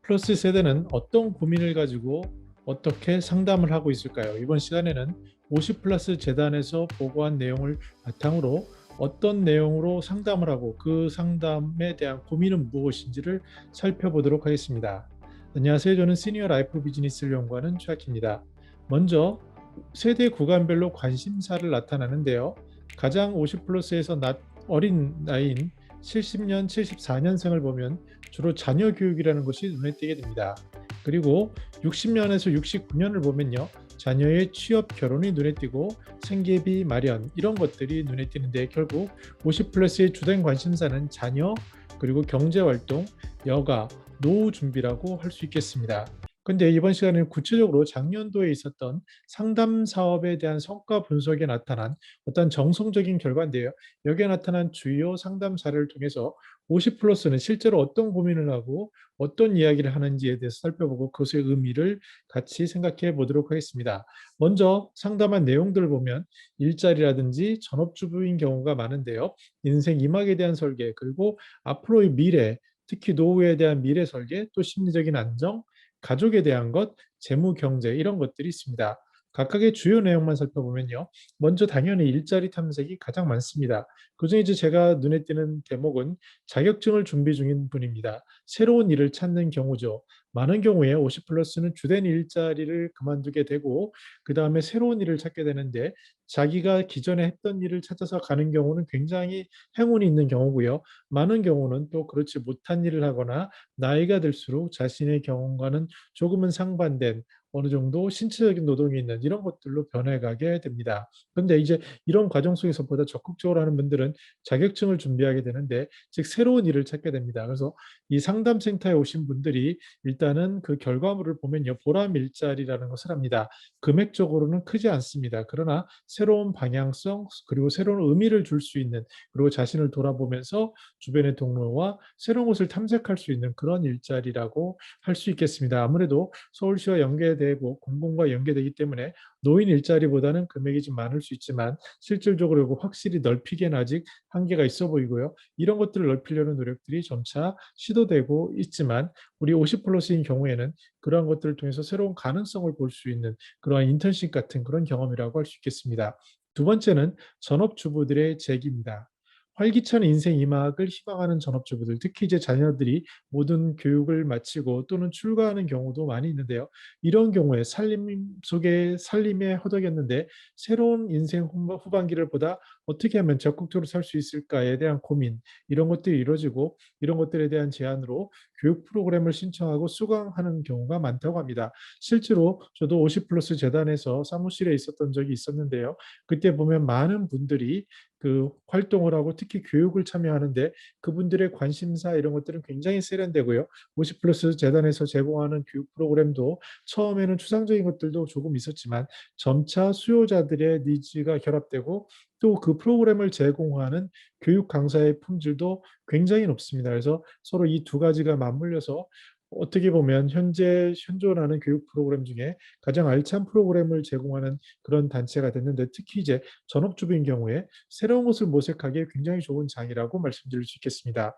플러스 세대는 어떤 고민을 가지고 어떻게 상담을 하고 있을까요? 이번 시간에는 50 플러스 재단에서 보고한 내용을 바탕으로 어떤 내용으로 상담을 하고 그 상담에 대한 고민은 무엇인지를 살펴보도록 하겠습니다. 안녕하세요. 저는 시니어 라이프 비즈니스를 연구하는 최학입니다. 먼저 세대 구간별로 관심사를 나타나는데요. 가장 50 플러스에서 어린 나이인 70년, 74년생을 보면 주로 자녀 교육이라는 것이 눈에 띄게 됩니다. 그리고 60년에서 69년을 보면요. 자녀의 취업, 결혼이 눈에 띄고 생계비 마련 이런 것들이 눈에 띄는데 결국 50 플러스의 주된 관심사는 자녀, 그리고 경제활동, 여가, 노후 준비라고 할 수 있겠습니다. 근데 이번 시간에는 구체적으로 작년도에 있었던 상담 사업에 대한 성과 분석에 나타난 어떤 정성적인 결과인데요. 여기에 나타난 주요 상담 사례를 통해서 50 플러스는 실제로 어떤 고민을 하고 어떤 이야기를 하는지에 대해서 살펴보고 그것의 의미를 같이 생각해 보도록 하겠습니다. 먼저 상담한 내용들을 보면 일자리라든지 전업주부인 경우가 많은데요. 인생 이막에 대한 설계, 그리고 앞으로의 미래, 특히 노후에 대한 미래 설계, 또 심리적인 안정, 가족에 대한 것, 재무 경제 이런 것들이 있습니다. 각각의 주요 내용만 살펴보면요. 먼저 당연히 일자리 탐색이 가장 많습니다. 그중에 이제 제가 눈에 띄는 대목은 자격증을 준비 중인 분입니다. 새로운 일을 찾는 경우죠. 많은 경우에 50 플러스는 주된 일자리를 그만두게 되고 그 다음에 새로운 일을 찾게 되는데 자기가 기존에 했던 일을 찾아서 가는 경우는 굉장히 행운이 있는 경우고요. 많은 경우는 또 그렇지 못한 일을 하거나 나이가 들수록 자신의 경험과는 조금은 상반된 어느 정도 신체적인 노동이 있는 이런 것들로 변해가게 됩니다. 그런데 이제 이런 과정 속에서 보다 적극적으로 하는 분들은 자격증을 준비하게 되는데, 즉 새로운 일을 찾게 됩니다. 그래서 이 상담센터에 오신 분들이 일단은 그 결과물을 보면요, 보람 일자리라는 것을 합니다. 금액적으로는 크지 않습니다. 그러나 새로운 방향성 그리고 새로운 의미를 줄 수 있는, 그리고 자신을 돌아보면서 주변의 동료와 새로운 것을 탐색할 수 있는 그런 일자리라고 할 수 있겠습니다. 아무래도 서울시와 연계되고 공공과 연계되기 때문에 노인 일자리보다는 금액이 좀 많을 수 있지만 실질적으로 확실히 넓히기에는 아직 한계가 있어 보이고요. 이런 것들을 넓히려는 노력들이 점차 시도되고 있지만 우리 50 플러스인 경우에는 그러한 것들을 통해서 새로운 가능성을 볼 수 있는 그러한 인턴십 같은 그런 경험이라고 할 수 있겠습니다. 두 번째는 전업주부들의 재기입니다. 활기찬 인생 이막을 희망하는 전업주부들, 특히 이제 자녀들이 모든 교육을 마치고 또는 출가하는 경우도 많이 있는데요. 이런 경우에 살림 속에 살림에 허덕였는데 새로운 인생 후반기를 보다 어떻게 하면 적극적으로 살 수 있을까에 대한 고민, 이런 것들이 이루어지고 이런 것들에 대한 제안으로 교육 프로그램을 신청하고 수강하는 경우가 많다고 합니다. 실제로 저도 50 플러스 재단에서 사무실에 있었던 적이 있었는데요. 그때 보면 많은 분들이 그 활동을 하고 특히 교육을 참여하는데 그분들의 관심사 이런 것들은 굉장히 세련되고요. 50 플러스 재단에서 제공하는 교육 프로그램도 처음에는 추상적인 것들도 조금 있었지만 점차 수요자들의 니즈가 결합되고 또 그 프로그램을 제공하는 교육 강사의 품질도 굉장히 높습니다. 그래서 서로 이 두 가지가 맞물려서 어떻게 보면 현재 현존하는 교육 프로그램 중에 가장 알찬 프로그램을 제공하는 그런 단체가 됐는데, 특히 이제 전업주부인 경우에 새로운 것을 모색하기에 굉장히 좋은 장이라고 말씀드릴 수 있겠습니다.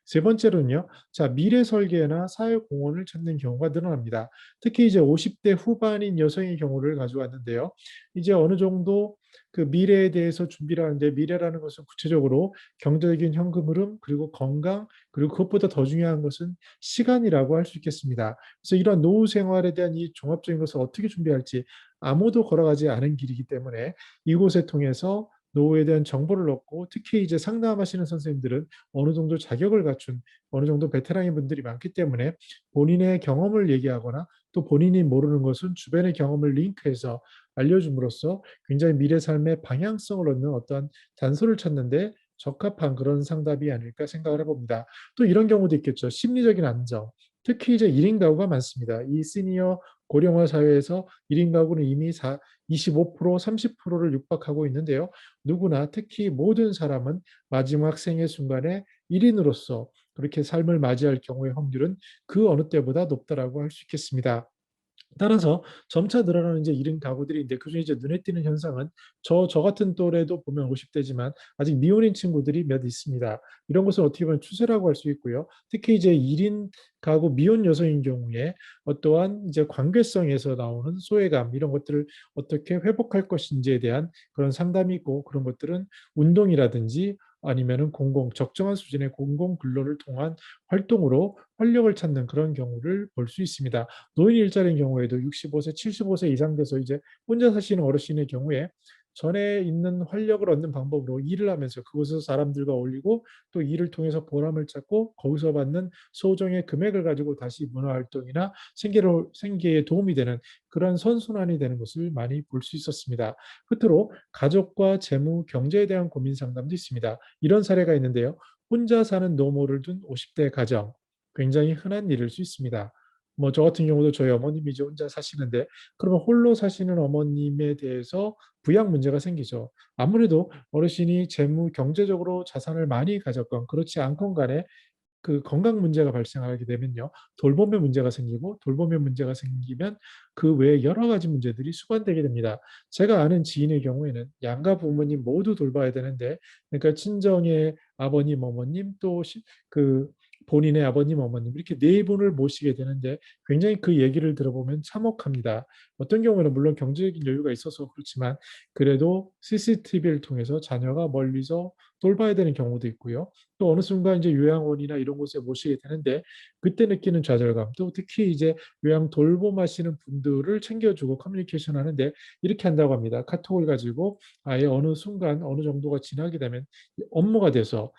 세 번째로는요, 자, 미래 설계나 사회 공헌을 찾는 경우가 늘어납니다. 특히 이제 50대 후반인 여성의 경우를 가져왔는데요. 이제 어느 정도 그 미래에 대해서 준비를 하는데, 미래라는 것은 구체적으로 경제적인 현금 흐름, 그리고 건강, 그리고 그것보다 더 중요한 것은 시간이라고 할 수 있겠습니다. 그래서 이런 노후 생활에 대한 이 종합적인 것을 어떻게 준비할지 아무도 걸어가지 않은 길이기 때문에 이곳을 통해서 노후에 대한 정보를 얻고, 특히 이제 상담하시는 선생님들은 어느 정도 자격을 갖춘 어느 정도 베테랑인 분들이 많기 때문에 본인의 경험을 얘기하거나 또 본인이 모르는 것은 주변의 경험을 링크해서 알려줌으로써 굉장히 미래 삶의 방향성을 얻는 어떠한 단서를 찾는데 적합한 그런 상담이 아닐까 생각을 해봅니다. 또 이런 경우도 있겠죠. 심리적인 안정. 특히 이제 1인 가구가 많습니다. 이 시니어 고령화 사회에서 1인 가구는 이미 25%, 30%를 육박하고 있는데요. 누구나 특히 모든 사람은 마지막 생의 순간에 1인으로서 그렇게 삶을 맞이할 경우의 확률은 그 어느 때보다 높다라고 할 수 있겠습니다. 따라서 점차 늘어나는 이제 1인 가구들인데 그중에 이제 눈에 띄는 현상은 저 같은 또래도 보면 50대지만 아직 미혼인 친구들이 몇 있습니다. 이런 것을 어떻게 보면 추세라고 할 수 있고요. 특히 이제 1인 가구 미혼 여성인 경우에 어떠한 이제 관계성에서 나오는 소외감 이런 것들을 어떻게 회복할 것인지에 대한 그런 상담이 있고 그런 것들은 운동이라든지 아니면은 적정한 수준의 공공 근로를 통한 활동으로 활력을 찾는 그런 경우를 볼 수 있습니다. 노인 일자리인 경우에도 65세, 75세 이상 돼서 이제 혼자 사시는 어르신의 경우에 전에 있는 활력을 얻는 방법으로 일을 하면서 그곳에서 사람들과 어울리고 또 일을 통해서 보람을 찾고 거기서 받는 소정의 금액을 가지고 다시 문화활동이나 생계에 도움이 되는 그런 선순환이 되는 것을 많이 볼 수 있었습니다. 끝으로 가족과 재무, 경제에 대한 고민 상담도 있습니다. 이런 사례가 있는데요. 혼자 사는 노모를 둔 50대 가정, 굉장히 흔한 일일 수 있습니다. 뭐 저 같은 경우도 저희 어머님이 이제 혼자 사시는데 그러면 홀로 사시는 어머님에 대해서 부양 문제가 생기죠. 아무래도 어르신이 경제적으로 자산을 많이 가졌건 그렇지 않건 간에 그 건강 문제가 발생하게 되면요. 돌봄의 문제가 생기고 돌봄의 문제가 생기면 그 외에 여러 가지 문제들이 수반되게 됩니다. 제가 아는 지인의 경우에는 양가 부모님 모두 돌봐야 되는데 그러니까 친정의 아버님, 어머님 그 본인의 아버님, 어머님 이렇게 네 분을 모시게 되는데 굉장히 그 얘기를 들어보면 참혹합니다. 어떤 경우에는 물론 경제적인 여유가 있어서 그렇지만 그래도 CCTV를 통해서 자녀가 멀리서 돌봐야 되는 경우도 있고요. 또 어느 순간 이제 요양원이나 이런 곳에 모시게 되는데 그때 느끼는 좌절감 또 특히 이제 요양 돌봄하시는 분들을 챙겨주고 커뮤니케이션 하는데 이렇게 한다고 합니다. 카톡을 가지고 아예 어느 순간 어느 정도가 지나게 되면 업무가 돼서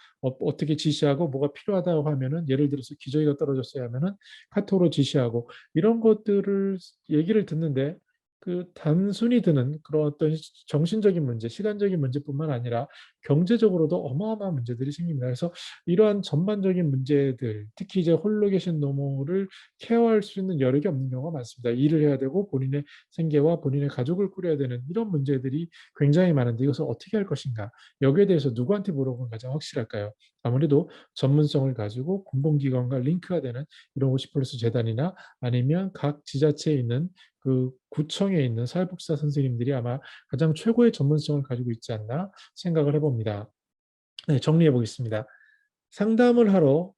떻게 지시하고 뭐가 필요하다고 하면은 예를 들어서 기저귀가 떨어졌어야 하면은 카톡으로 지시하고 이런 것들을 얘기를 듣는데 그 단순히 드는 그런 어떤 정신적인 문제, 시간적인 문제뿐만 아니라 경제적으로도 어마어마한 문제들이 생깁니다. 그래서 이러한 전반적인 문제들, 특히 이제 홀로 계신 노모를 케어할 수 있는 여력이 없는 경우가 많습니다. 일을 해야 되고 본인의 생계와 본인의 가족을 꾸려야 되는 이런 문제들이 굉장히 많은데 이것을 어떻게 할 것인가? 여기에 대해서 누구한테 물어보면 가장 확실할까요? 아무래도 전문성을 가지고 공공기관과 링크가 되는 이런 50플러스 재단이나 아니면 각 지자체에 있는 그 구청에 있는 사회복지사 선생님들이 아마 가장 최고의 전문성을 가지고 있지 않나 생각을 해봅니다. 네, 정리해 보겠습니다. 상담을 하러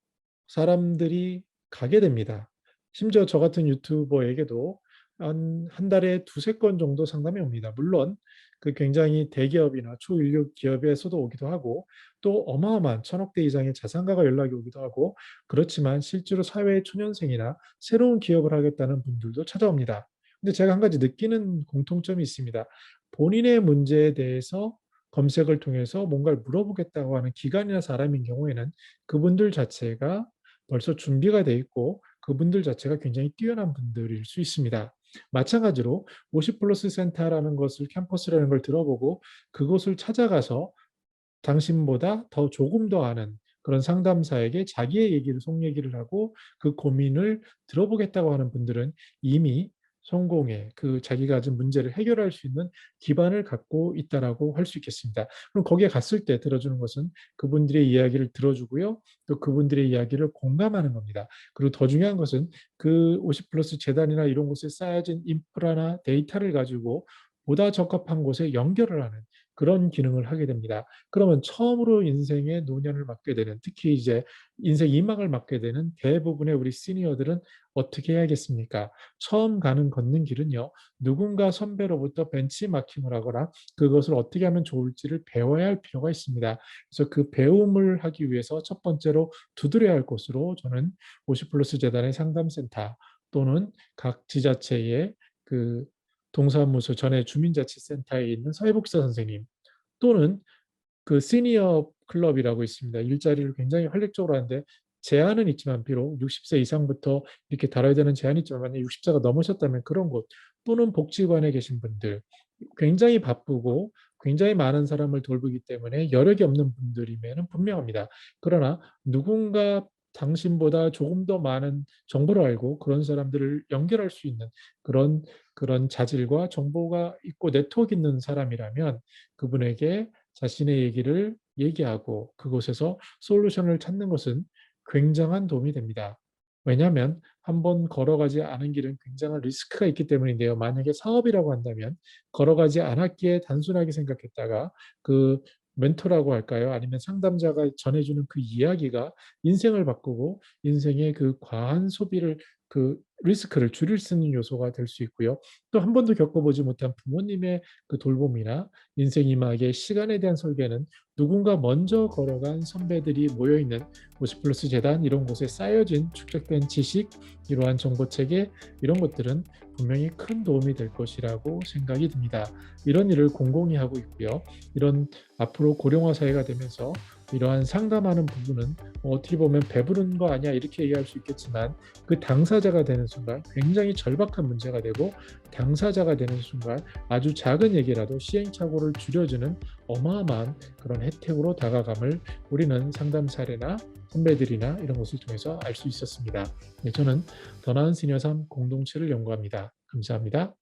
사람들이 가게 됩니다. 심지어 저 같은 유튜버에게도 한 달에 두세 건 정도 상담이 옵니다. 물론 그 굉장히 대기업이나 초인류 기업에서도 오기도 하고 또 어마어마한 1,000억대 이상의 자산가가 연락이 오기도 하고 그렇지만 실제로 사회의 초년생이나 새로운 기업을 하겠다는 분들도 찾아옵니다. 근데 제가 한 가지 느끼는 공통점이 있습니다. 본인의 문제에 대해서 검색을 통해서 뭔가를 물어보겠다고 하는 기관이나 사람인 경우에는 그분들 자체가 벌써 준비가 돼 있고 그분들 자체가 굉장히 뛰어난 분들일 수 있습니다. 마찬가지로 50 플러스 센터라는 것을 캠퍼스라는 걸 들어보고 그곳을 찾아가서 당신보다 더 조금 더 아는 그런 상담사에게 자기의 얘기를 속 얘기를 하고 그 고민을 들어보겠다고 하는 분들은 이미 성공에 그 자기가 가진 문제를 해결할 수 있는 기반을 갖고 있다라고 할 수 있겠습니다. 그럼 거기에 갔을 때 들어주는 것은 그분들의 이야기를 들어주고요. 또 그분들의 이야기를 공감하는 겁니다. 그리고 더 중요한 것은 그 50 플러스 재단이나 이런 곳에 쌓여진 인프라나 데이터를 가지고 보다 적합한 곳에 연결을 하는 그런 기능을 하게 됩니다. 그러면 처음으로 인생의 노년을 맞게 되는 특히 이제 인생 2막을 맞게 되는 대부분의 우리 시니어들은 어떻게 해야겠습니까? 처음 걷는 길은요. 누군가 선배로부터 벤치마킹을 하거나 그것을 어떻게 하면 좋을지를 배워야 할 필요가 있습니다. 그래서 그 배움을 하기 위해서 첫 번째로 두드려야 할 곳으로 저는 50 플러스 재단의 상담센터 또는 각 지자체의 그 동사무소 전에 주민자치센터에 있는 사회복지사 선생님 또는 그 시니어 클럽이라고 있습니다. 일자리를 굉장히 활력적으로 하는데 제한은 있지만 비록 60세 이상부터 이렇게 다뤄야 되는 제한이 있지만 만약 60세가 넘으셨다면 그런 곳 또는 복지관에 계신 분들 굉장히 바쁘고 굉장히 많은 사람을 돌보기 때문에 여력이 없는 분들이면 분명합니다. 그러나 누군가 당신보다 조금 더 많은 정보를 알고 그런 사람들을 연결할 수 있는 그런 자질과 정보가 있고 네트워크 있는 사람이라면 그분에게 자신의 얘기를 얘기하고 그곳에서 솔루션을 찾는 것은 굉장한 도움이 됩니다. 왜냐하면 한번 걸어가지 않은 길은 굉장한 리스크가 있기 때문인데요. 만약에 사업이라고 한다면 걸어가지 않았기에 단순하게 생각했다가 그 멘토라고 할까요? 아니면 상담자가 전해주는 그 이야기가 인생을 바꾸고 인생의 그 과한 소비를 그 리스크를 줄일 수 있는 요소가 될 수 있고요. 또 한 번도 겪어보지 못한 부모님의 그 돌봄이나 인생 이막의 시간에 대한 설계는 누군가 먼저 걸어간 선배들이 모여있는 50플러스 재단 이런 곳에 쌓여진 축적된 지식, 이러한 정보체계 이런 것들은 분명히 큰 도움이 될 것이라고 생각이 듭니다. 이런 일을 공공히 하고 있고요. 이런 앞으로 고령화 사회가 되면서 이러한 상담하는 부분은 어떻게 보면 배부른 거 아니야 이렇게 얘기할 수 있겠지만 그 당사자가 되는 순간 굉장히 절박한 문제가 되고 당사자가 되는 순간 아주 작은 얘기라도 시행착오를 줄여주는 어마어마한 그런 혜택으로 다가감을 우리는 상담 사례나 선배들이나 이런 것을 통해서 알 수 있었습니다. 네, 저는 더 나은 시니어 삶 공동체를 연구합니다. 감사합니다.